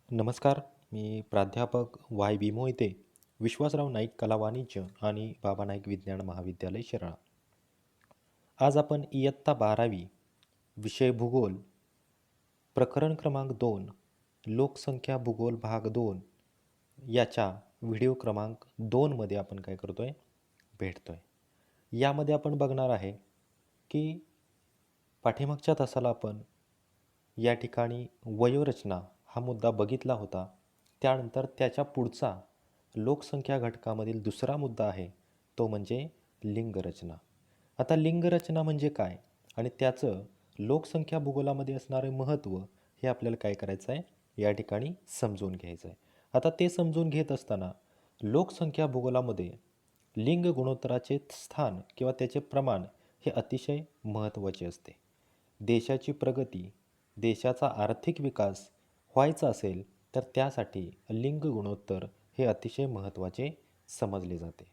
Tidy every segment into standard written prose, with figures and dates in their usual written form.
नमस्कार. मी प्राध्यापक Y B Mohite, Vishwasrao Naik कला वाणिज्य आणि बाबा नाईक विज्ञान महाविद्यालय शिराळा. आज आपण इयत्ता 12वी विषय भूगोल प्रकरण क्रमांक 2 लोकसंख्या भूगोल भाग 2 याच्या व्हिडिओ क्रमांक 2 मध्ये आपण काय करतोय भेटतोय. यामध्ये आपण बघणार आहे की पाठीमागच्या तासाला आपण या ठिकाणी वयोरचना हा मुद्दा बघितला होता. त्यानंतर त्याच्या पुढचा लोकसंख्या घटकामधील दुसरा मुद्दा आहे तो म्हणजे लिंगरचना. आता लिंगरचना म्हणजे काय आणि त्याचं लोकसंख्या भूगोलामध्ये असणारे महत्त्व हे आपल्याला काय करायचं आहे या ठिकाणी समजून घ्यायचं आहे. आता ते समजून घेत असताना लोकसंख्या भूगोलामध्ये लिंग गुणोत्तराचे स्थान किंवा त्याचे प्रमाण हे अतिशय महत्त्वाचे असते. देशाची प्रगती, देशाचा आर्थिक विकास व्हायचा असेल तर त्यासाठी लिंग गुणोत्तर हे अतिशय महत्त्वाचे समजले जाते.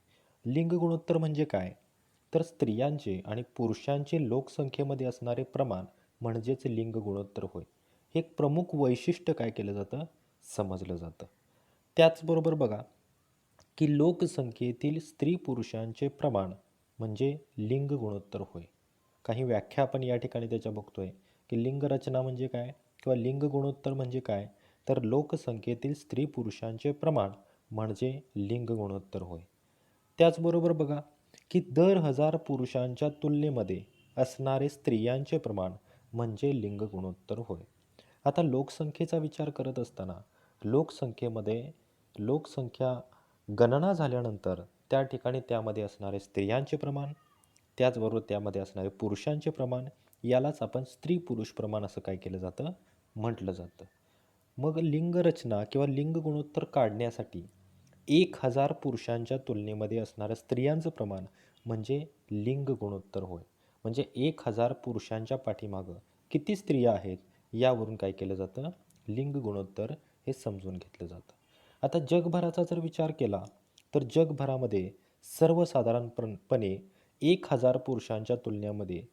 लिंग गुणोत्तर म्हणजे काय? तर स्त्रियांचे आणि पुरुषांचे लोकसंख्येमध्ये असणारे प्रमाण म्हणजेच लिंग गुणोत्तर होय. हे एक प्रमुख वैशिष्ट्य काय केलं जातं समजलं जातं. त्याचबरोबर बघा की लोकसंख्येतील स्त्री पुरुषांचे प्रमाण म्हणजे लिंग गुणोत्तर होय. काही व्याख्या आपण या ठिकाणी त्याच्या बघतोय की लिंग रचना म्हणजे काय किंवा लिंग गुणोत्तर म्हणजे काय, तर लोकसंख्येतील स्त्री पुरुषांचे प्रमाण म्हणजे लिंग गुणोत्तर होय. त्याचबरोबर बघा की दर 1000 पुरुषांच्या तुलनेमध्ये असणारे स्त्रियांचे प्रमाण म्हणजे लिंग गुणोत्तर होय. आता लोकसंख्येचा विचार करत असताना लोकसंख्येमध्ये लोकसंख्या गणना झाल्यानंतर त्या ठिकाणी त्यामध्ये असणारे स्त्रियांचे प्रमाण, त्याचबरोबर त्यामध्ये असणारे पुरुषांचे प्रमाण यालाच आपण स्त्री पुरुष प्रमाण असं काय केलं जातं म्हटलं जातं. मग लिंगरचना किंवा लिंग गुणोत्तर काढण्यासाठी 1000 पुरुषांच्या तुलनेमध्ये असणाऱ्या स्त्रियांचं प्रमाण म्हणजे लिंग गुणोत्तर होय. म्हणजे 1000 पुरुषांच्या पाठीमागं किती स्त्रिया आहेत यावरून काय केलं जातं लिंग गुणोत्तर हे समजून घेतलं जातं. आता जगभराचा जर विचार केला तर जगभरामध्ये सर्वसाधारणपणे 1000 पुरुषांच्या तुलनेमध्ये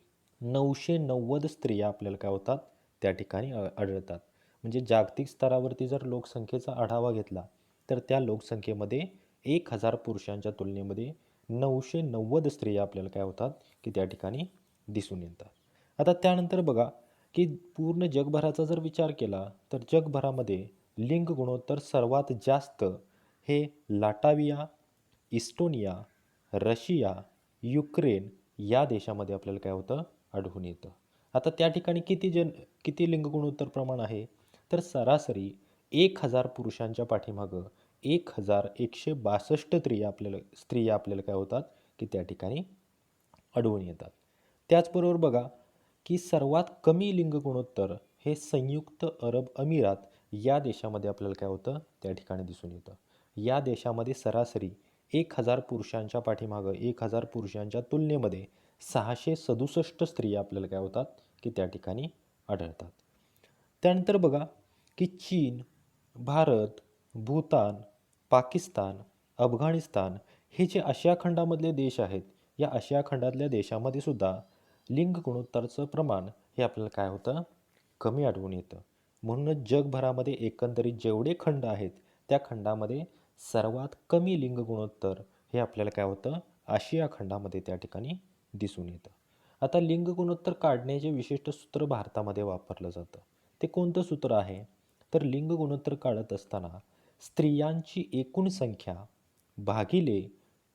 990 स्त्रिया आपल्याला काय होतात त्या ठिकाणी आढळतात. म्हणजे जागतिक स्तरावरती जर लोकसंख्येचा आढावा घेतला तर त्या लोकसंख्येमध्ये 1000 पुरुषांच्या तुलनेमध्ये 990 स्त्रिया आपल्याला काय होतात की त्या ठिकाणी दिसून येतात. आता त्यानंतर बघा की पूर्ण जगभराचा जर विचार केला तर जगभरामध्ये लिंग गुणोत्तर सर्वात जास्त हे लाटाविया, इस्टोनिया, रशिया, युक्रेन या देशामध्ये आपल्याला काय होतं आढळून येतं. आता त्या ठिकाणी किती लिंग गुणोत्तर प्रमाण आहे तर सरासरी 1000 पुरुषांच्या पाठीमागं 1162 स्त्रिया आपल्याला काय होतात की त्या ठिकाणी आढळून येतात. त्याचबरोबर बघा की सर्वात कमी लिंग गुणोत्तर हे संयुक्त अरब अमिरात या देशामध्ये आपल्याला काय होतं त्या ठिकाणी दिसून येतं. या देशामध्ये सरासरी 1000 पुरुषांच्या पाठीमागं 1000 पुरुषांच्या तुलनेमध्ये 667 स्त्रिया आपल्याला काय होतात की त्या ठिकाणी आढळतात. त्यानंतर बघा की चीन, भारत, भूतान, पाकिस्तान, अफगाणिस्तान हे जे आशिया खंडामधले देश आहेत, या आशिया खंडातल्या देशामध्ये सुद्धा लिंग गुणोत्तराचं प्रमाण हे आपल्याला काय होतं कमी आढळून येतं. म्हणूनच जगभरामध्ये एकंदरीत जेवढे खंड आहेत त्या खंडामध्ये सर्वात कमी लिंग गुणोत्तर हे आपल्याला काय होतं आशिया खंडामध्ये त्या ठिकाणी दिसून येतं. आता लिंग गुणोत्तर काढण्याचे विशिष्ट सूत्र भारतामध्ये वापरलं जातं. ते कोणतं सूत्र आहे तर लिंग गुणोत्तर काढत असताना स्त्रियांची एकूण संख्या भागिले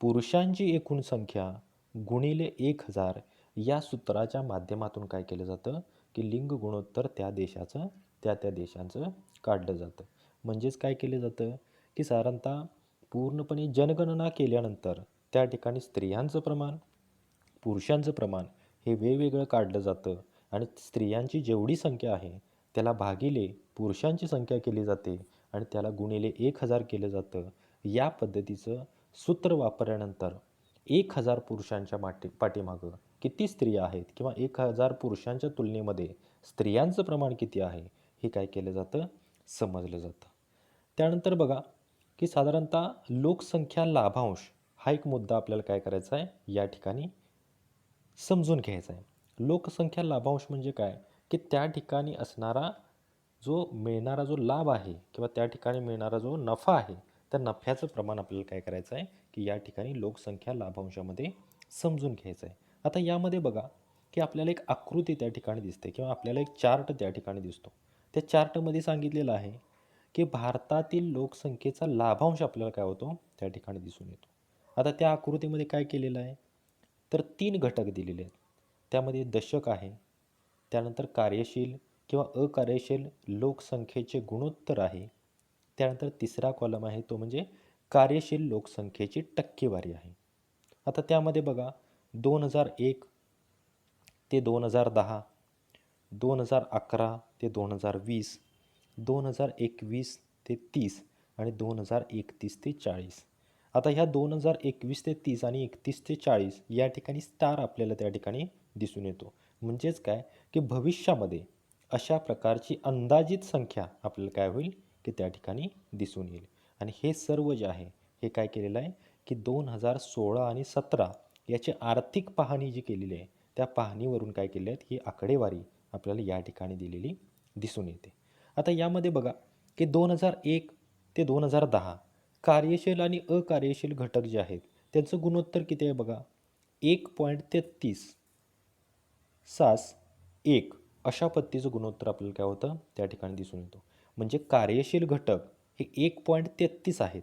पुरुषांची एकूण संख्या गुणिले 1000 या सूत्राच्या माध्यमातून काय केलं जातं की लिंग गुणोत्तर त्या देशाचं काढलं जातं. म्हणजेच काय केलं जातं की साधारणतः पूर्णपणे जनगणना केल्यानंतर त्या ठिकाणी स्त्रियांचं प्रमाण, पुरुषांचं प्रमाण हे वेगवेगळं काढलं जातं आणि स्त्रियांची जेवढी संख्या आहे त्याला भागिले पुरुषांची संख्या केली जाते आणि त्याला गुणिले 1000 केलं जातं. या पद्धतीचं सूत्र वापरल्यानंतर 1000 पुरुषांच्या पाठीमागं किती स्त्रिया आहेत किंवा 1000 पुरुषांच्या तुलनेमध्ये स्त्रियांचं प्रमाण किती आहे हे काय केलं जातं समजलं जातं. त्यानंतर बघा की साधारणतः लोकसंख्या लाभांश हा एक मुद्दा आपल्याला काय करायचा आहे या ठिकाणी समजून घ्यायचा आहे. लोकसंख्या लाभांश म्हणजे काय की त्या ठिकाणी असणारा जो मिळणारा जो लाभ आहे किंवा त्या ठिकाणी मिळणारा जो नफा आहे, त्या नफ्याचं प्रमाण आपल्याला काय करायचं आहे, की या ठिकाणी लोकसंख्या लाभांशामध्ये समजून घ्यायचं आहे. आता यामध्ये बघा, की आपल्याला एक आकृती त्या ठिकाणी दिसते किंवा आपल्याला एक चार्ट त्या ठिकाणी दिसतो. त्या चार्टमध्ये सांगितलेलं आहे, की भारतातील लोकसंख्येचा लाभांश आपल्याला काय होतो, त्या ठिकाणी दिसून येतो. आता त्या आकृतीमध्ये काय केलेलं आहे, तर 3 घटक दिलेले आहेत. त्यामध्ये दशक आहे, त्यानंतर कार्यशील किंवा अकार्यशील लोकसंख्येचे गुणोत्तर आहे, त्यानंतर तिसरा कॉलम आहे तो म्हणजे कार्यशील लोकसंख्येची टक्केवारी आहे. आता त्यामध्ये बघा 2001 ते 2010, 2011 ते 2020, 2021 ते 30 आणि 2031 ते 40. आता ह्या 2021 ते 30 आणि 31 ते 40 या ठिकाणी स्टार आपल्याला त्या ठिकाणी दिसून येतो. म्हणजेच काय, की भविष्यामध्ये अशा प्रकारची अंदाजित संख्या आपल्याला काय होईल, की त्या ठिकाणी दिसून येईल. आणि हे सर्व जे आहे हे काय केलेलं आहे, की 2016 आणि 17 याची आर्थिक पाहणी जी केलेली आहे, त्या पाहणीवरून काय केले आहेत, ही आकडेवारी आपल्याला या ठिकाणी दिलेली दिसून येते. आता यामध्ये बघा, की 2001 ते 2010 कार्यशील आणि अकार्यशील घटक जे आहेत त्यांचं गुणोत्तर किती आहे बघा, 1.33 सास 1 अशा पद्धतीचं गुणोत्तर आपल्याला काय होतं, त्या ठिकाणी दिसून येतो. म्हणजे कार्यशील घटक हे 1.33 आहेत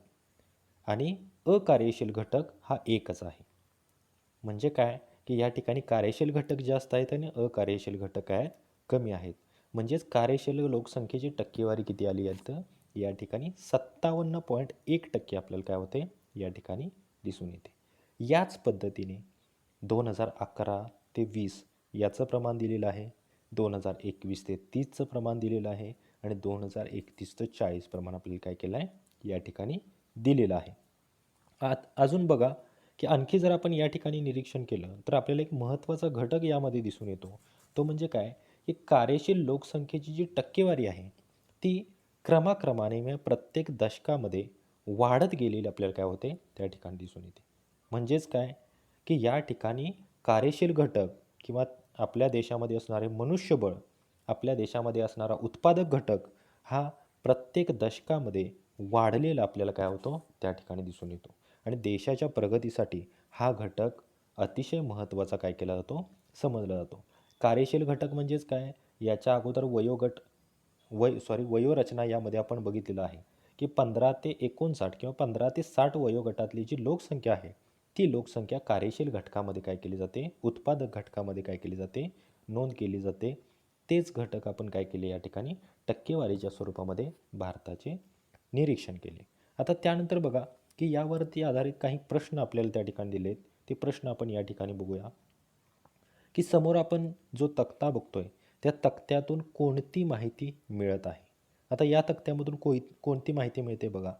आणि अकार्यशील घटक हा एकच आहे. म्हणजे काय, की या ठिकाणी कार्यशील घटक जास्त आहेत आणि अकार्यशील घटक आहेत कमी आहेत. म्हणजेच कार्यशील लोकसंख्येची टक्केवारी किती आली आहे, तर या ठिकाणी 57.1% आपल्याला काय होते, या ठिकाणी दिसून येते. याच पद्धतीने 2011 ते 20 याचं प्रमाण दिलेलं आहे, 2021 ते 30चं प्रमाण दिलेलं आहे आणि 2031 ते 40 प्रमाण आपल्याला काय केलं आहे, या ठिकाणी दिलेलं आहे. अजून बघा, की आणखी जर आपण या ठिकाणी निरीक्षण केलं तर आपल्याला एक महत्त्वाचा घटक यामध्ये दिसून येतो. तो म्हणजे काय, की कार्यशील लोकसंख्येची जी टक्केवारी आहे ती क्रमाक्रमाने म्हणजे प्रत्येक दशकामध्ये वाढत गेलेली आपल्याला काय होते, त्या ठिकाणी दिसून येते. म्हणजेच काय, की या ठिकाणी कार्यशील घटक किंवा आपल्या देशामध्ये असणारे मनुष्यबळ, आपल्या देशामध्ये असणारा उत्पादक घटक हा प्रत्येक दशकामध्ये वाढलेला आपल्याला काय होतो, त्या ठिकाणी दिसून येतो. आणि देशाच्या प्रगतीसाठी हा घटक अतिशय महत्त्वाचा काय केला जातो, समजला जातो. कार्यशील घटक म्हणजेच काय, याच्या अगोदर वयोरचना यामध्ये आपण बघितलेलं आहे, की 15 ते 59 किंवा 15 ते 60 वयोगटातली जी लोकसंख्या आहे, ती लोकसंख्या कार्यशील घटकामध्ये काय केली जाते, उत्पादक घटकामध्ये काय केली जाते, नोंद केली जाते. तेच घटक आपण काय केले या ठिकाणी टक्केवारीच्या स्वरूपामध्ये भारताचे निरीक्षण केले. आता त्यानंतर बघा, की यावरती आधारित काही प्रश्न आपल्याला त्या ठिकाणी दिलेत. ते प्रश्न आपण या ठिकाणी बघूया, की समोर आपण जो तक्ता बघतोय त्या तक्त्यातून कोणती माहिती मिळत आहे. आता या तक्त्यामधून कोणती माहिती मिळते बघा,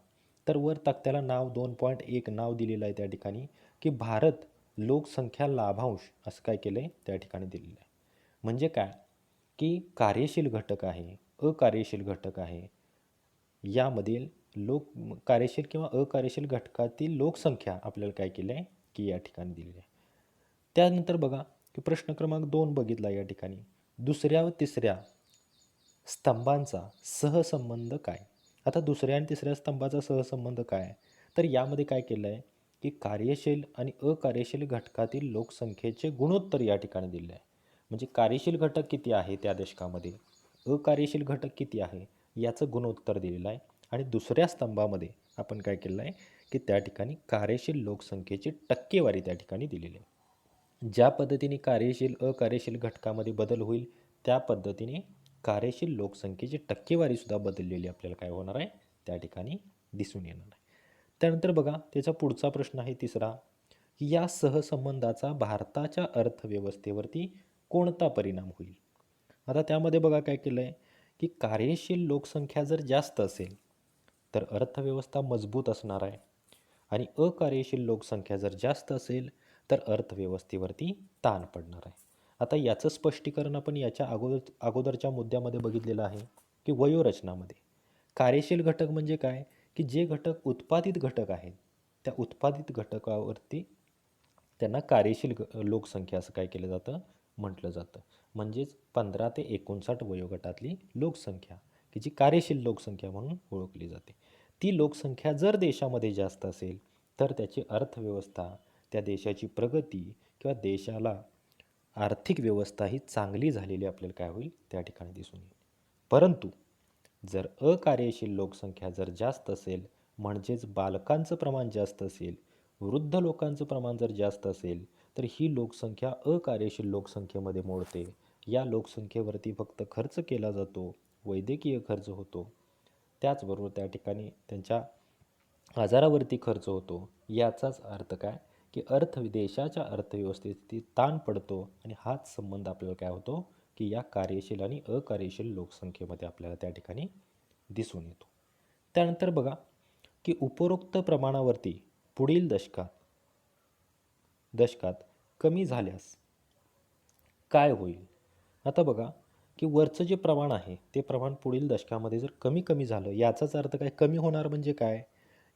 तर वर तक्त्याला नाव 2.1 नाव दिलेलं आहे त्या ठिकाणी, की भारत लोकसंख्या लाभांश असं काय केलं आहे, त्या ठिकाणी दिलेलं आहे. म्हणजे काय, की कार्यशील घटक आहे, अकार्यशील घटक आहे, यामधील कार्यशील किंवा अकार्यशील घटकातील लोकसंख्या आपल्याला काय केली आहे, की या ठिकाणी दिलेली आहे. त्यानंतर बघा, की प्रश्न क्रमांक 2 बघितला या ठिकाणी, दुसऱ्या व तिसऱ्या स्तंभांचा सहसंबंध काय. आता दुसऱ्या आणि तिसऱ्या स्तंभाचा सहसंबंध काय, तर यामध्ये काय केलं आहे, की कार्यशील आणि अकार्यशील घटकातील लोकसंख्येचे गुणोत्तर या ठिकाणी दिले आहे. म्हणजे कार्यशील घटक किती आहे त्या दशकामध्ये, अकार्यशील घटक किती आहे याचं गुणोत्तर दिलेलं आहे. आणि दुसऱ्या स्तंभामध्ये आपण काय केलं आहे, की त्या ठिकाणी कार्यशील लोकसंख्येची टक्केवारी त्या ठिकाणी दिलेली आहे. ज्या पद्धतीने कार्यशील अकार्यशील घटकामध्ये बदल होईल, त्या पद्धतीने कार्यशील लोकसंख्येची टक्केवारीसुद्धा बदललेली आपल्याला काय होणार आहे, त्या ठिकाणी दिसून येणार आहे. त्यानंतर बघा, त्याचा पुढचा प्रश्न आहे तिसरा, की या सहसंबंधाचा भारताच्या अर्थव्यवस्थेवरती कोणता परिणाम होईल. आता त्यामध्ये बघा काय केलं आहे, की कार्यशील लोकसंख्या जर जास्त असेल तर अर्थव्यवस्था मजबूत असणार आहे आणि अकार्यशील लोकसंख्या जर जास्त असेल तर अर्थव्यवस्थेवरती ताण पडणार आहे. आता याचं स्पष्टीकरण आपण याच्या अगोदरच्या मुद्द्यामध्ये बघितलेलं आहे, की वयोरचनामध्ये कार्यशील घटक म्हणजे काय, की जे घटक उत्पादित घटक आहेत त्या उत्पादित घटकावरती त्यांना कार्यशील लोकसंख्या असं काय केलं जातं, म्हटलं जातं. म्हणजेच 15 ते 59 वयोगटातली लोकसंख्या, की जी कार्यशील लोकसंख्या म्हणून ओळखली जाते. ती लोकसंख्या जर देशामध्ये जास्त असेल तर त्याची अर्थव्यवस्था, त्या देशाची प्रगती किंवा देशाला आर्थिक व्यवस्था ही चांगली झालेली आपल्याला काय होईल त्या ठिकाणी दिसून येईल. परंतु जर अकार्यशील लोकसंख्या जर जास्त असेल, म्हणजेच बालकांचं प्रमाण जास्त असेल, वृद्ध लोकांचं प्रमाण जर जास्त असेल, तर ही लोकसंख्या अकार्यशील लोकसंख्येमध्ये मोडते. या लोकसंख्येवरती फक्त खर्च केला जातो, वैद्यकीय खर्च होतो, त्याचबरोबर त्या ठिकाणी त्यांच्या आजारावरती खर्च होतो. याचाच अर्थ काय, की देशाच्या अर्थव्यवस्थेत ताण पडतो आणि हाच संबंध आपल्याला काय होतो, की या कार्यशील आणि अकार्यशील लोकसंख्येमध्ये आपल्याला त्या ठिकाणी दिसून येतो. त्यानंतर बघा, की उपरोक्त प्रमाणावरती पुढील दशकात कमी झाल्यास काय होईल? आता बघा, की वरचं जे प्रमाण आहे ते प्रमाण पुढील दशकामध्ये जर कमी कमी झालं, याचाच अर्थ काय, कमी होणार म्हणजे काय,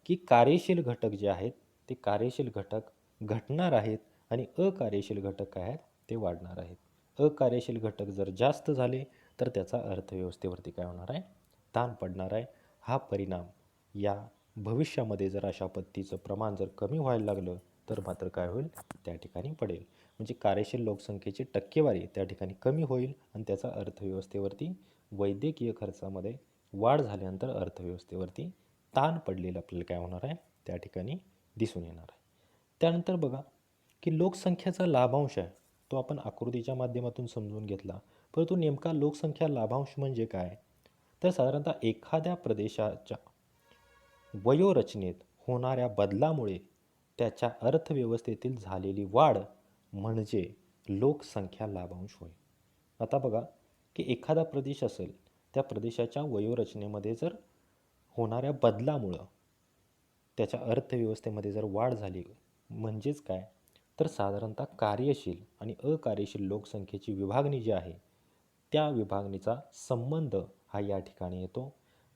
की कार्यशील घटक जे आहेत ते कार्यशील घटक घटणार आहेत आणि अकार्यशील घटक काय आहेत ते वाढणार आहेत. अकार्यशील घटक जर जास्त झाले तर त्याचा अर्थव्यवस्थेवरती काय होणार आहे, ताण पडणार आहे. हा परिणाम या भविष्यामध्ये जर अशा पद्धतीचं प्रमाण जर कमी व्हायला लागलं तर मात्र काय होईल, त्या ठिकाणी पडेल. म्हणजे कार्यशील लोकसंख्येची टक्केवारी त्या ठिकाणी कमी होईल आणि त्याचा अर्थव्यवस्थेवरती, वैद्यकीय खर्चामध्ये वाढ झाल्यानंतर अर्थव्यवस्थेवरती ताण पडलेलं आपल्याला काय होणार आहे त्या ठिकाणी दिसून येणार आहे. त्यानंतर बघा, की लोकसंख्येचा लाभांश आहे तो आपण आकृतीच्या माध्यमातून समजून घेतला, परंतु नेमका लोकसंख्या लाभांश म्हणजे काय, तर साधारणतः एखाद्या प्रदेशाच्या वयोरचनेत होणाऱ्या बदलामुळे त्याच्या अर्थव्यवस्थेतील झालेली वाढ म्हणजे लोकसंख्या लाभांश होय. आता बघा, की एखादा प्रदेश असेल, त्या प्रदेशाच्या वयोरचनेमध्ये जर होणाऱ्या बदलामुळं त्याच्या अर्थव्यवस्थेमध्ये जर वाढ झाली, म्हणजेच काय, तर साधारणतः कार्यशील आणि अकार्यशील लोकसंख्येची विभागणी जी आहे त्या विभागणीचा संबंध हा या ठिकाणी येतो.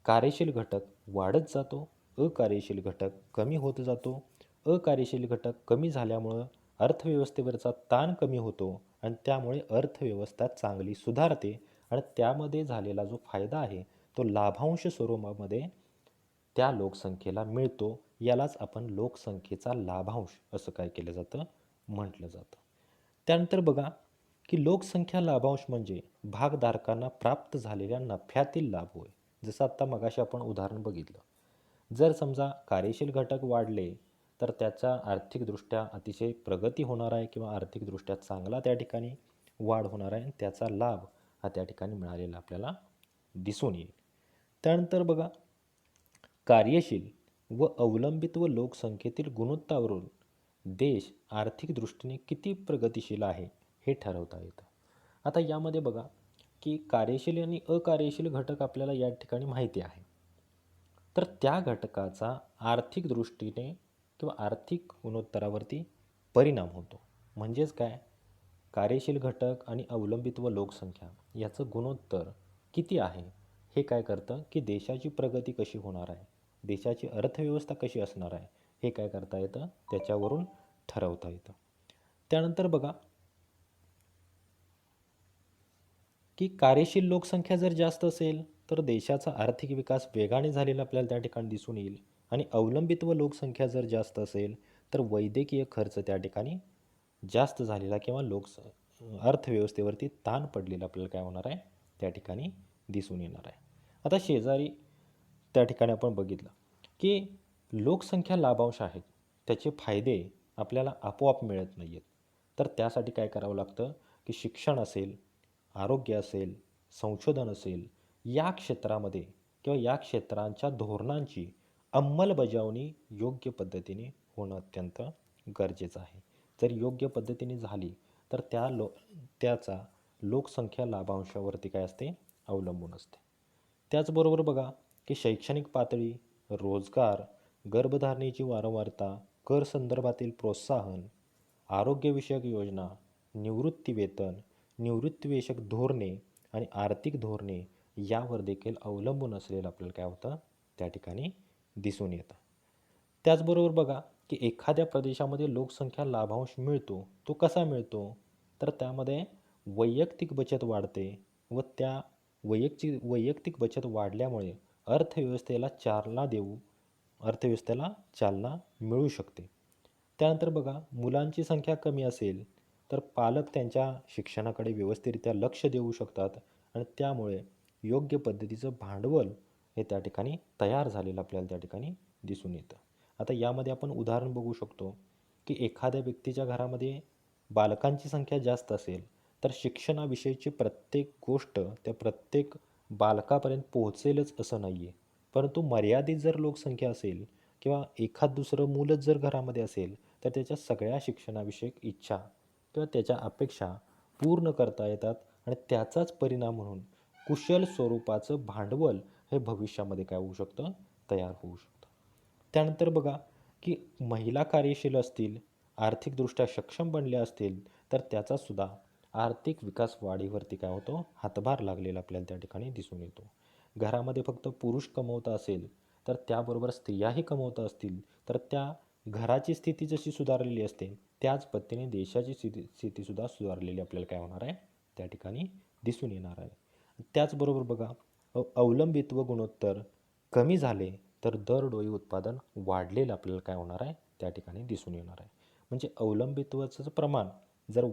कार्यशील घटक वाढत जातो, अकार्यशील घटक कमी होत जातो. अकार्यशील घटक कमी झाल्यामुळं अर्थव्यवस्थेवरचा ताण कमी होतो आणि त्यामुळे अर्थव्यवस्था चांगली सुधारते आणि त्यामध्ये झालेला जो फायदा आहे तो लाभांश स्वरूपामध्ये त्या लोकसंख्येला मिळतो. यालाच आपण लोकसंख्येचा लाभांश असं काय केलं जातं, म्हटलं जातं. त्यानंतर बघा, की लोकसंख्या लाभांश म्हणजे भागधारकांना प्राप्त झालेल्या नफ्यातील लाभ होय. जसं आत्ता मगाशी आपण उदाहरण बघितलं, जर समजा कार्यशील घटक वाढले तर त्याचा आर्थिकदृष्ट्या अतिशय प्रगती होणार आहे किंवा आर्थिकदृष्ट्या चांगला त्या ठिकाणी वाढ होणार आहे, त्याचा लाभ हा त्या ठिकाणी मिळालेला आपल्याला दिसून येईल. त्यानंतर बघा, कार्यशील व अवलंबित व लोकसंख्येतील गुणोत्तरावरून देश आर्थिक दृष्टीने किती प्रगतिशील आहे हे ठरवता येतं. आता यामध्ये बघा, की कार्यशील आणि अकार्यशील घटक आपल्याला या ठिकाणी माहिती आहे, तर त्या घटकाचा आर्थिक दृष्टीने किंवा आर्थिक गुणोत्तरावरती परिणाम होतो. म्हणजेच काय, कार्यशील घटक आणि अवलंबित व लोकसंख्या याचं गुणोत्तर किती आहे हे काय करतं, की देशाची प्रगती कशी होणार आहे, देशाची अर्थव्यवस्था कशी असणार आहे हे काय करता येतं, त्याच्यावरून ठरवता येतं. त्यानंतर बघा, की कार्यशील लोकसंख्या जर जास्त असेल तर देशाचा आर्थिक विकास वेगाने झालेला आपल्याला त्या ठिकाणी दिसून येईल आणि अवलंबित्व लोकसंख्या जर जास्त असेल तर वैद्यकीय खर्च त्या ठिकाणी जास्त झालेला किंवा अर्थव्यवस्थेवरती ताण पडलेला आपल्याला काय होणार आहे त्या ठिकाणी दिसून येणार आहे. आता शेजारी त्या ठिकाणी आपण बघितलं, की लोकसंख्या लाभांश आहेत त्याचे फायदे आपल्याला आपोआप मिळत नाही आहेत. तर त्यासाठी काय करावं लागतं, की शिक्षण असेल, आरोग्य असेल, संशोधन असेल, या क्षेत्रामध्ये किंवा या क्षेत्रांच्या धोरणांची अंमलबजावणी योग्य पद्धतीने होणं अत्यंत गरजेचं आहे. जर योग्य पद्धतीने झाली तर त्याचा लोकसंख्या लाभांशावरती काय असते, अवलंबून असते. त्याचबरोबर बघा, की शैक्षणिक पातळी, रोजगार, गर्भधारणेची वारंवारता, कर संदर्भातील प्रोत्साहन, आरोग्यविषयक योजना, निवृत्तीवेतन, निवृत्तीविषयक धोरणे आणि आर्थिक धोरणे यावर देखील अवलंबून असलेलं आपल्याला काय होतं त्या ठिकाणी दिसून येतं. त्याचबरोबर बघा, की एखाद्या प्रदेशामध्ये लोकसंख्या लाभांश मिळतो तो कसा मिळतो, तर त्यामध्ये वैयक्तिक बचत वाढते व त्या वैयक्तिक बचत वाढल्यामुळे अर्थव्यवस्थेला चालना देऊ अर्थव्यवस्थेला चालना मिळू शकते. त्यानंतर बघा, मुलांची संख्या कमी असेल तर पालक त्यांच्या शिक्षणाकडे व्यवस्थितरित्या लक्ष देऊ शकतात आणि त्यामुळे योग्य पद्धतीचं भांडवल हे त्या ठिकाणी तयार झालेलं आपल्याला त्या ठिकाणी दिसून येतं. आता यामध्ये आपण उदाहरण बघू शकतो की एखाद्या व्यक्तीच्या घरामध्ये बालकांची संख्या जास्त असेल तर शिक्षणाविषयीची प्रत्येक गोष्ट त्या प्रत्येक बालकापर्यंत पोहोचेलच असं नाही आहे. परंतु मर्यादित जर लोकसंख्या असेल किंवा एखाद दुसरं मूलच जर घरामध्ये असेल तर त्याच्या सगळ्या शिक्षणाविषयक इच्छा किंवा त्याच्या अपेक्षा पूर्ण करता येतात आणि त्याचाच परिणाम म्हणून कुशल स्वरूपाचं भांडवल हे भविष्यामध्ये काय होऊ शकतं, तयार होऊ शकतं. त्यानंतर बघा की महिला कार्यशील असतील, आर्थिकदृष्ट्या सक्षम बनल्या असतील तर त्याचासुद्धा आर्थिक विकास वाढीवरती काय होतो, हातभार लागलेला आपल्याला त्या ठिकाणी दिसून येतो. घरामध्ये फक्त पुरुष कमवता असेल तर त्याबरोबर स्त्रियाही कमवत असतील तर त्या घराची स्थिती जशी सुधारलेली असते त्याच पद्धतीने देशाची स्थितीसुद्धा सुधारलेली आपल्याला काय होणार आहे, त्या ठिकाणी दिसून येणार आहे. त्याचबरोबर बघा, अवलंबित्व गुणोत्तर कमी झाले तर दरडोई उत्पादन वाढलेलं आपल्याला काय होणार आहे, त्या ठिकाणी दिसून येणार आहे. म्हणजे अवलंबित्वाचं प्रमाण जर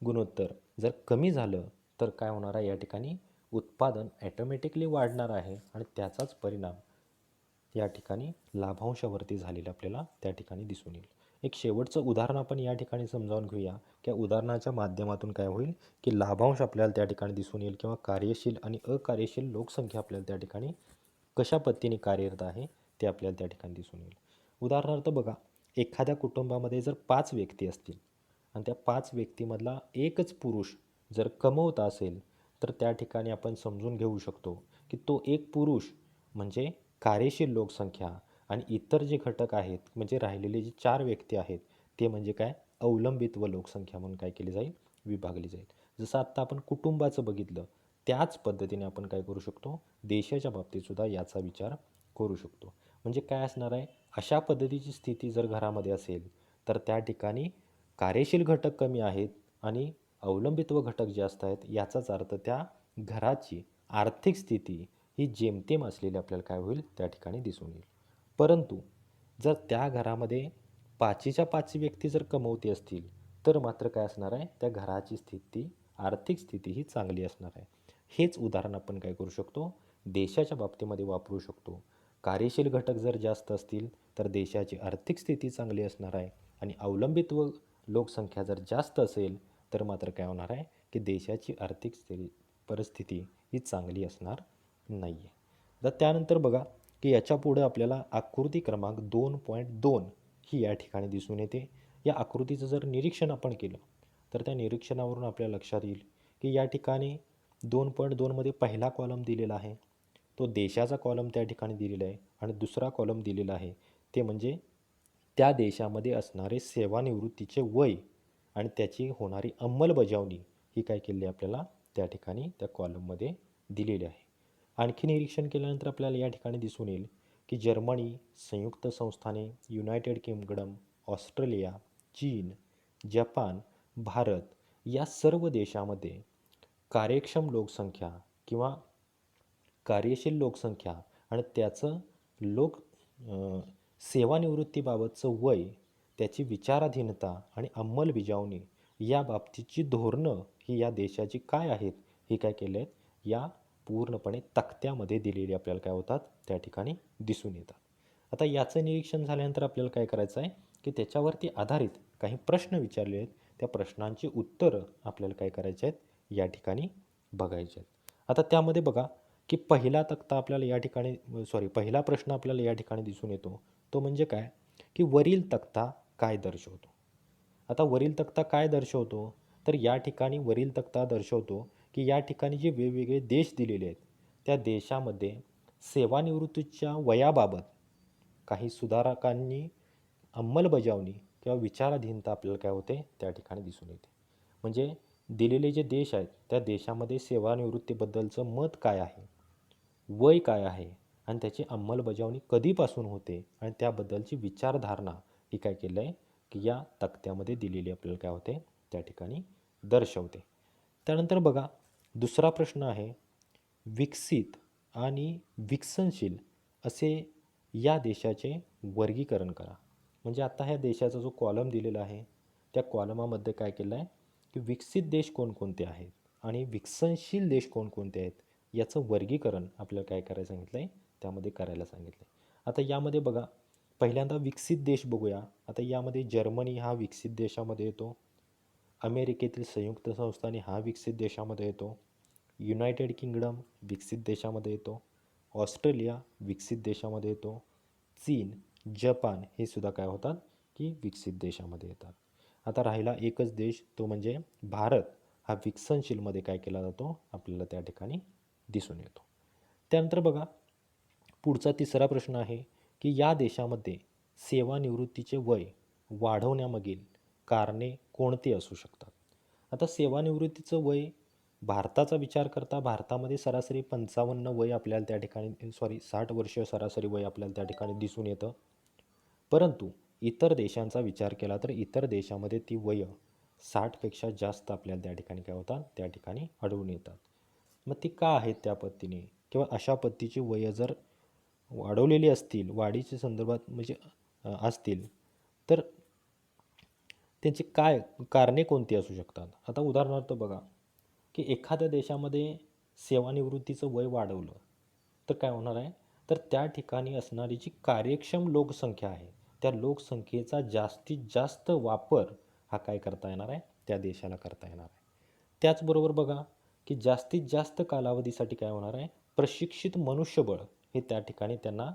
गुणोत्तर जर कमी झालं तर काय होणार आहे, या ठिकाणी उत्पादन ॲटोमॅटिकली वाढणार आहे आणि त्याचाच परिणाम या ठिकाणी लाभांशावरती झालेलं आपल्याला त्या ठिकाणी दिसून येईल. एक शेवटचं उदाहरण आपण या ठिकाणी समजावून घेऊया की उदाहरणाच्या माध्यमातून काय होईल की लाभांश आपल्याला त्या ठिकाणी दिसून येईल किंवा कार्यशील आणि अकार्यशील लोकसंख्या आपल्याला त्या ठिकाणी कशा पद्धतीने कार्यरत आहे ते आपल्याला त्या ठिकाणी दिसून येईल. उदाहरणार्थ बघा, एखाद्या कुटुंबामध्ये जर 5 व्यक्ती असतील आणि त्या 5 व्यक्तीमधला एकच पुरुष जर कमवता असेल तर त्या ठिकाणी आपण समजून घेऊ शकतो की तो एक पुरुष म्हणजे कार्यशील लोकसंख्या आणि इतर जे घटक आहेत म्हणजे राहिलेले जे 4 व्यक्ती आहेत ते म्हणजे काय, अवलंबित्व लोकसंख्या म्हणून काय केली जाईल, विभागली जाईल. जसं आत्ता आपण कुटुंबाचं बघितलं त्याच पद्धतीने आपण काय करू शकतो, देशाच्या बाबतीतसुद्धा याचा विचार करू शकतो. म्हणजे काय असणार आहे, अशा पद्धतीची स्थिती जर घरामध्ये असेल तर त्या ठिकाणी कार्यशील घटक कमी आहेत आणि अवलंबित्व घटक जास्त आहेत. याचाच अर्थ त्या घराची आर्थिक स्थिती ही जेमतेम असलेली आपल्याला काय होईल, त्या ठिकाणी दिसून येईल. परंतु जर त्या घरामध्ये 5च्या 5 व्यक्ती जर कमवते असतील तर मात्र काय असणार आहे, त्या घराची स्थिती आर्थिक स्थिती ही चांगली असणार आहे. हेच उदाहरण आपण काय करू शकतो, देशाच्या बाबतीमध्ये वापरू शकतो. कार्यशील घटक जर जास्त असतील तर देशाची आर्थिक स्थिती चांगली असणार आहे आणि अवलंबित्व लोकसंख्या जर जास्त असेल तर मात्र काय होणार आहे की देशाची आर्थिक परिस्थिती ही चांगली असणार नाही आहे. तर त्यानंतर बघा की याच्या पुढं आपल्याला आकृती क्रमांक 2.2 ही या ठिकाणी दिसून येते. या आकृतीचं जर निरीक्षण आपण केलं तर त्या निरीक्षणावरून आपल्या लक्षात येईल की या ठिकाणी 2.2 मध्ये पहिला कॉलम दिलेला आहे तो देशाचा कॉलम त्या ठिकाणी दिलेला आहे आणि दुसरा कॉलम दिलेला आहे ते म्हणजे त्या देशामध्ये असणारे सेवानिवृत्तीचे वय आणि त्याची होणारी अंमलबजावणी ही काय केली आहे आपल्याला त्या ठिकाणी त्या कॉलममध्ये दिलेली आहे. आणखी निरीक्षण केल्यानंतर आपल्याला या ठिकाणी दिसून येईल की जर्मनी, संयुक्त संस्थाने, युनायटेड किंगडम, ऑस्ट्रेलिया, चीन, जपान, भारत या सर्व देशामध्ये कार्यक्षम लोकसंख्या किंवा कार्यशील लोकसंख्या आणि त्याचं सेवानिवृत्तीबाबतचं वय, त्याची विचाराधीनता आणि अंमलबजावणी या बाबतीची धोरणं ही या देशाची काय आहेत हे काय केले आहेत, या पूर्णपणे तक्त्यामध्ये दिलेली आपल्याला काय होतात, त्या ठिकाणी दिसून येतात. आता याचं निरीक्षण झाल्यानंतर आपल्याला काय करायचं आहे की त्याच्यावरती आधारित काही प्रश्न विचारले आहेत, त्या प्रश्नांची उत्तरं आपल्याला काय करायचे आहेत, या ठिकाणी बघायचे आहेत. आता त्यामध्ये बघा की पहिला तक्ता आपल्याला या ठिकाणी पहिला प्रश्न आपल्याला या ठिकाणी दिसून येतो तो म्हणजे काय की वरील तक्ता काय दर्शवतो. आता वरील तक्ता काय दर्शवतो, तर या ठिकाणी वरील तक्ता दर्शवतो की या ठिकाणी जे वेगवेगळे देश दिलेले आहेत त्या देशामध्ये सेवानिवृत्तीच्या वयाबाबत काही सुधारकांनी अंमलबजावणी किंवा विचाराधीनता आपल्याला काय होते, त्या ठिकाणी दिसून येते. म्हणजे दिलेले जे देश आहेत त्या देशामध्ये सेवानिवृत्तीबद्दलचं मत काय आहे, वय काय आहे आणि त्याची अंमलबजावणी कधीपासून होते आणि त्याबद्दलची विचारधारणा ही काय केलं आहे की या तक्त्यामध्ये दिलेली आपल्याला काय होते, त्या ठिकाणी दर्शवते. त्यानंतर बघा दुसरा प्रश्न आहे, विकसित आणि विकसनशील असे या देशाचे वर्गीकरण करा. म्हणजे आता ह्या देशाचा जो कॉलम दिलेला आहे त्या कॉलमामध्ये काय केलं आहे की विकसित देश कोणकोणते आहेत आणि विकसनशील देश कोणकोणते आहेत याचं वर्गीकरण आपल्याला काय करायला सांगितलं आहे, त्यामध्ये करायला सांगितलं आहे. आता यामध्ये बघा, पहिल्यांदा विकसित देश बघूया. आता यामध्ये जर्मनी हा विकसित देशामध्ये येतो, अमेरिकेतील संयुक्त संस्थाने हा विकसित देशामध्ये येतो, युनायटेड किंगडम विकसित देशामध्ये येतो, ऑस्ट्रेलिया विकसित देशामध्ये येतो, चीन, जपान हे सुद्धा काय होतात की विकसित देशामध्ये येतात. आता राहिला एकच देश, तो म्हणजे भारत हा विकसनशीलमध्ये काय केला जातो आपल्याला त्या ठिकाणी दिसून येतो. त्यानंतर बघा, पुढचा तिसरा प्रश्न आहे की या देशामध्ये सेवानिवृत्तीचे वय वाढवण्यामागील कारणे कोणती असू शकतात. आता सेवानिवृत्तीचं वय भारताचा विचार करता भारतामध्ये सरासरी 55 वय आपल्याला त्या ठिकाणी 60 वर्ष सरासरी वय आपल्याला त्या ठिकाणी दिसून येतं. परंतु इतर देशांचा विचार केला तर इतर देशामध्ये ती वय 60पेक्षा जास्त आपल्याला त्या ठिकाणी काय होतात, त्या ठिकाणी आढळून येतात. मग ती का आहेत त्या पद्धतीने, किंवा अशा पद्धतीची वय जर वाढवलेली असतील, वाढीच्या संदर्भात म्हणजे असतील, तर त्यांची काय कारणे कोणती असू शकतात. आता उदाहरणार्थ बघा की एखाद्या देशामध्ये सेवानिवृत्तीचं वय वाढवलं तर काय होणार आहे, तर त्या ठिकाणी असणारी जी कार्यक्षम लोकसंख्या आहे त्या लोकसंख्येचा जास्तीत जास्त वापर हा काय करता येणार आहे, त्या देशाला करता येणार आहे. त्याचबरोबर बघा की जास्तीत जास्त कालावधीसाठी काय होणार आहे, प्रशिक्षित मनुष्यबळ हे त्या ठिकाणी त्यांना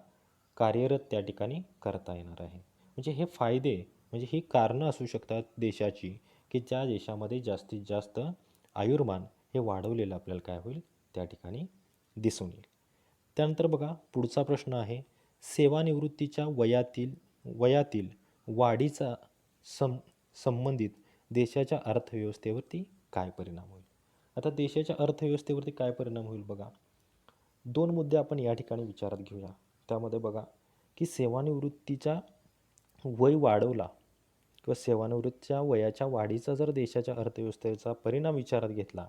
कार्यरत त्या ठिकाणी करता येणार आहे. म्हणजे हे फायदे, म्हणजे ही कारणं असू शकतात देशाची की ज्या देशामध्ये जास्तीत जास्त आयुर्मान हे वाढवलेलं आपल्याला काय होईल, त्या ठिकाणी दिसून येईल. त्यानंतर बघा, पुढचा प्रश्न आहे, सेवानिवृत्तीच्या वयातील वाढीचा संबंधित देशाच्या अर्थव्यवस्थेवरती काय परिणाम होईल. आता देशाच्या अर्थव्यवस्थेवरती काय परिणाम होईल बघा, दोन मुद्दे आपण या ठिकाणी विचारात घेऊया. त्यामध्ये बघा की सेवानिवृत्तीचा वय वाढवला किंवा सेवानिवृत्तीच्या वयाच्या वाढीचा जर देशाच्या अर्थव्यवस्थेचा परिणाम विचारात घेतला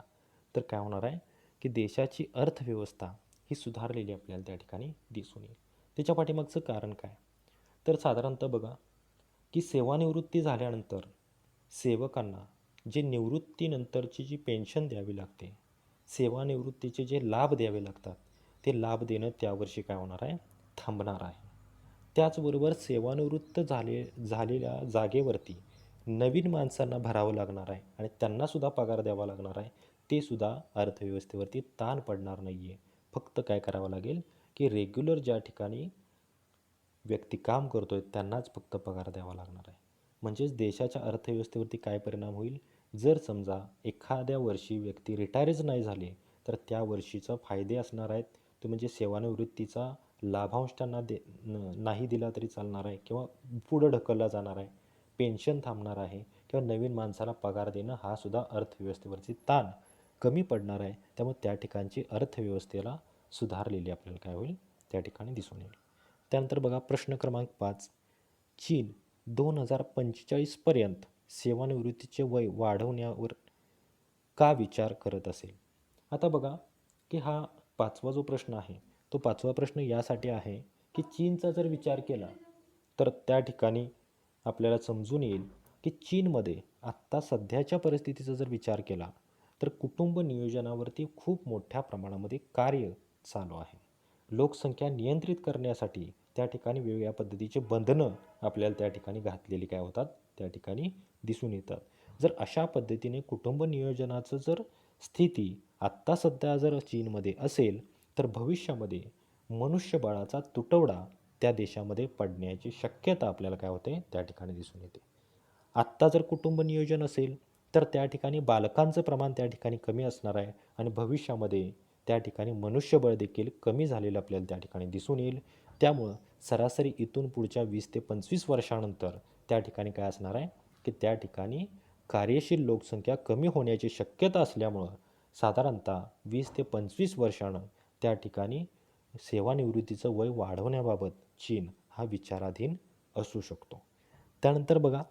तर काय होणार आहे की देशाची अर्थव्यवस्था ही सुधारलेली आपल्याला त्या ठिकाणी दिसून येईल. त्याच्या पाठीमागचं कारण काय, तर साधारणतः बघा की सेवानिवृत्ती झाल्यानंतर सेवकांना जे निवृत्तीनंतरची जी पेन्शन द्यावी लागते, सेवानिवृत्तीचे जे लाभ द्यावे लागतात, ते लाभ देणं त्यावर्षी काय होणार आहे, थांबणार आहे. त्याचबरोबर सेवानिवृत्त झालेल्या जागेवरती नवीन माणसांना भरावं लागणार आहे आणि त्यांनासुद्धा पगार द्यावा लागणार आहे. ते सुद्धा अर्थव्यवस्थेवरती ताण पडणार नाही आहे. फक्त काय करावं लागेल की रेग्युलर ज्या ठिकाणी व्यक्ती काम करतोय त्यांनाच फक्त पगार द्यावा लागणार आहे. म्हणजेच देशाच्या अर्थव्यवस्थेवरती काय परिणाम होईल, जर समजा एखाद्या वर्षी व्यक्ती रिटायरच नाही झाले तर त्या वर्षीचा फायदे असणार आहेत, ते म्हणजे सेवानिवृत्तीचा लाभांश त्यांना नाही दिला तरी चालणार आहे किंवा पुढं ढकलला जाणार आहे, पेन्शन थांबणार आहे किंवा नवीन माणसाला पगार देणं हा सुद्धा अर्थव्यवस्थेवरची ताण कमी पडणार आहे. त्यामुळे त्या ठिकाणची अर्थव्यवस्थेला सुधारलेली आपल्याला काय होईल, त्या ठिकाणी दिसून येईल. त्यानंतर बघा, प्रश्न क्रमांक 5, चीन 2045पर्यंत सेवानिवृत्तीचे वय वाढवण्यावर का विचार करत असेल. आता बघा की हा पाचवा जो प्रश्न आहे तो पाचवा प्रश्न यासाठी आहे की चीनचा जर विचार केला तर त्या ठिकाणी आपल्याला समजून येईल की चीनमध्ये आत्ता सध्याच्या परिस्थितीचा जर विचार केला तर कुटुंब नियोजनावरती खूप मोठ्या प्रमाणामध्ये कार्य चालू आहे. लोकसंख्या नियंत्रित करण्यासाठी त्या ठिकाणी वेगवेगळ्या पद्धतीचे बंधनं आपल्याला त्या ठिकाणी घातलेली काय होतात, त्या ठिकाणी दिसून येतात. जर अशा पद्धतीने कुटुंब नियोजनाचं जर स्थिती आत्ता सध्या जर चीनमध्ये असेल तर भविष्यामध्ये मनुष्यबळाचा तुटवडा त्या देशामध्ये पडण्याची शक्यता आपल्याला काय होते, त्या ठिकाणी दिसून येते. आत्ता जर कुटुंब नियोजन असेल तर त्या ठिकाणी बालकांचं प्रमाण त्या ठिकाणी कमी असणार आहे आणि भविष्यामध्ये त्या ठिकाणी मनुष्यबळ देखील कमी झालेलं आपल्याला त्या ठिकाणी दिसून येईल. त्यामुळं सरासरी इथून पुढच्या 20 ते 25 वर्षानंतर त्या ठिकाणी काय असणार आहे की त्या ठिकाणी कार्यशील लोकसंख्या कमी होण्याची शक्यता असल्यामुळं साधारणतः 20 ते 25 वर्षानं त्या ठिकाणी सेवानिवृत्तीचं वय वाढवण्याबाबत चीन हा विचाराधीन असू शकतो. त्यानंतर बघा,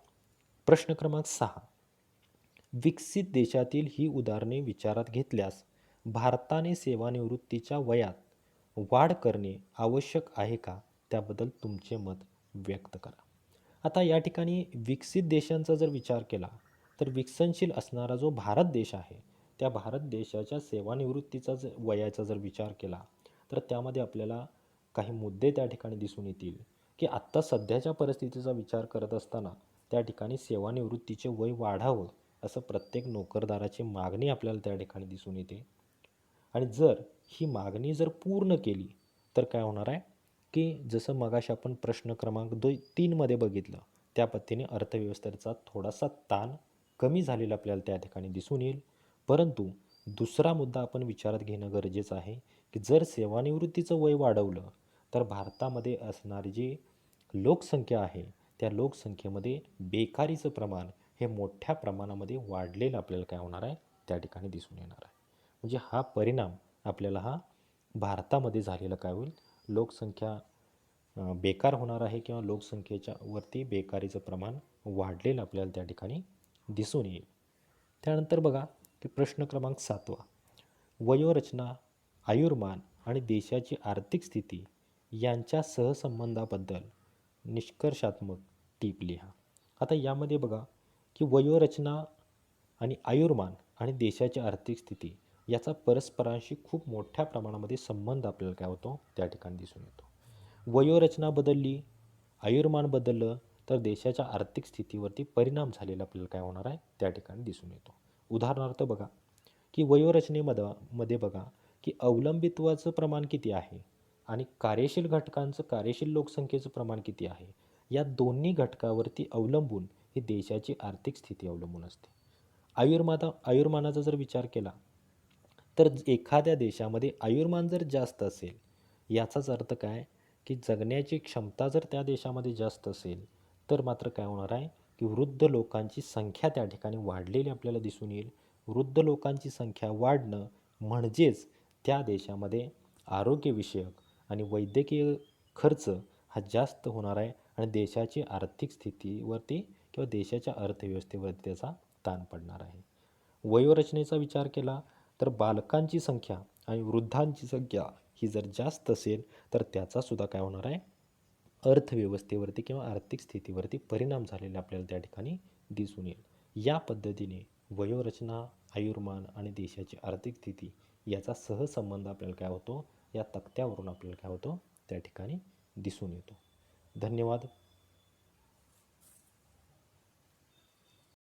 प्रश्न क्रमांक 6, विकसित देशातील ही उदाहरणे विचारात घेतल्यास भारताने सेवानिवृत्तीच्या वयात वाढ करणे आवश्यक आहे का, त्याबद्दल तुमचे मत व्यक्त करा. आता या ठिकाणी विकसित देशांचा जर विचार केला तर विकसनशील असणारा जो भारत देश आहे, त्या भारत देशाच्या सेवानिवृत्तीचा वयाचा जर विचार केला तर त्यामध्ये आपल्याला काही मुद्दे त्या ठिकाणी दिसून येतील की आत्ता सध्याच्या परिस्थितीचा विचार करत असताना त्या ठिकाणी सेवानिवृत्तीचे वय वाढावं असं प्रत्येक नोकरदाराची मागणी आपल्याला त्या ठिकाणी दिसून येते. आणि जर ही मागणी जर पूर्ण केली तर काय होणार आहे की जसं मगाशी आपण प्रश्न क्रमांक 3मध्ये बघितलं त्या पद्धतीने अर्थव्यवस्थेचा थोडासा ताण कमी झालेला आपल्याला त्या ठिकाणी दिसून येईल. परंतु दुसरा मुद्दा आपण विचारात घेणं गरजेचं आहे की जर सेवानिवृत्तीचं वय वाढवलं तर भारतामध्ये असणारी जी लोकसंख्या आहे त्या लोकसंख्येमध्ये बेकारीचं प्रमाण हे मोठ्या प्रमाणामध्ये वाढलेलं आपल्याला काय होणार आहे त्या ठिकाणी दिसून येणार आहे. म्हणजे हा परिणाम आपल्याला हा भारतामध्ये झालेला काय होईल, लोकसंख्या बेकार होणार आहे किंवा लोकसंख्येच्या वरती बेकारीचं प्रमाण वाढलेलं आपल्याला त्या ठिकाणी दिसून येईल. त्यानंतर बघा की प्रश्न क्रमांक 7वा, वयोरचना, आयुर्मान आणि देशाची आर्थिक स्थिती यांच्या सहसंबंधाबद्दल निष्कर्षात्मक टीप लिहा. आता यामध्ये बघा की वयोरचना आणि आयुर्मान आणि देशाची आर्थिक स्थिती याचा परस्परांशी खूप मोठ्या प्रमाणामध्ये संबंध आपल्याला काय होतो त्या ठिकाणी दिसून येतो. वयोरचना बदलली, आयुर्मान बदललं तर देशाच्या आर्थिक स्थितीवरती परिणाम झालेला आपल्याला काय होणार आहे त्या ठिकाणी दिसून येतो. उदाहरणार्थ बघा की मध्ये बघा की अवलंबित्वाचं प्रमाण किती आहे आणि कार्यशील घटकांचं कार्यशील लोकसंख्येचं प्रमाण किती आहे, या दोन्ही घटकावरती अवलंबून ही देशाची आर्थिक स्थिती अवलंबून असते. आयुर्मानाचा जर विचार केला तर एखाद्या देशामध्ये आयुर्मान जर जास्त असेल याचाच अर्थ काय की जगण्याची क्षमता जर त्या देशामध्ये जास्त असेल तर मात्र काय होणार आहे की वृद्ध लोकांची संख्या त्या ठिकाणी वाढलेली आपल्याला दिसून येईल. वृद्ध लोकांची संख्या वाढणं म्हणजेच त्या देशामध्ये आरोग्यविषयक आणि वैद्यकीय खर्च हा जास्त होणार आहे आणि देशाची आर्थिक स्थितीवरती किंवा देशाच्या अर्थव्यवस्थेवरती त्याचा ताण पडणार आहे. वयोरचनेचा विचार केला तर बालकांची संख्या आणि वृद्धांची संख्या ही जर जास्त असेल तर त्याचासुद्धा काय होणार आहे, अर्थव्यवस्थेवरती किंवा आर्थिक स्थितीवरती परिणाम झालेला आपल्याला त्या ठिकाणी दिसून येईल. या पद्धतीने वयोरचना, आयुर्मान आणि देशाची आर्थिक स्थिती याचा सहसंबंध आपल्याला काय होतो या तक्त्यावरून आपल्याला काय होतो त्या ठिकाणी दिसून येतो. धन्यवाद.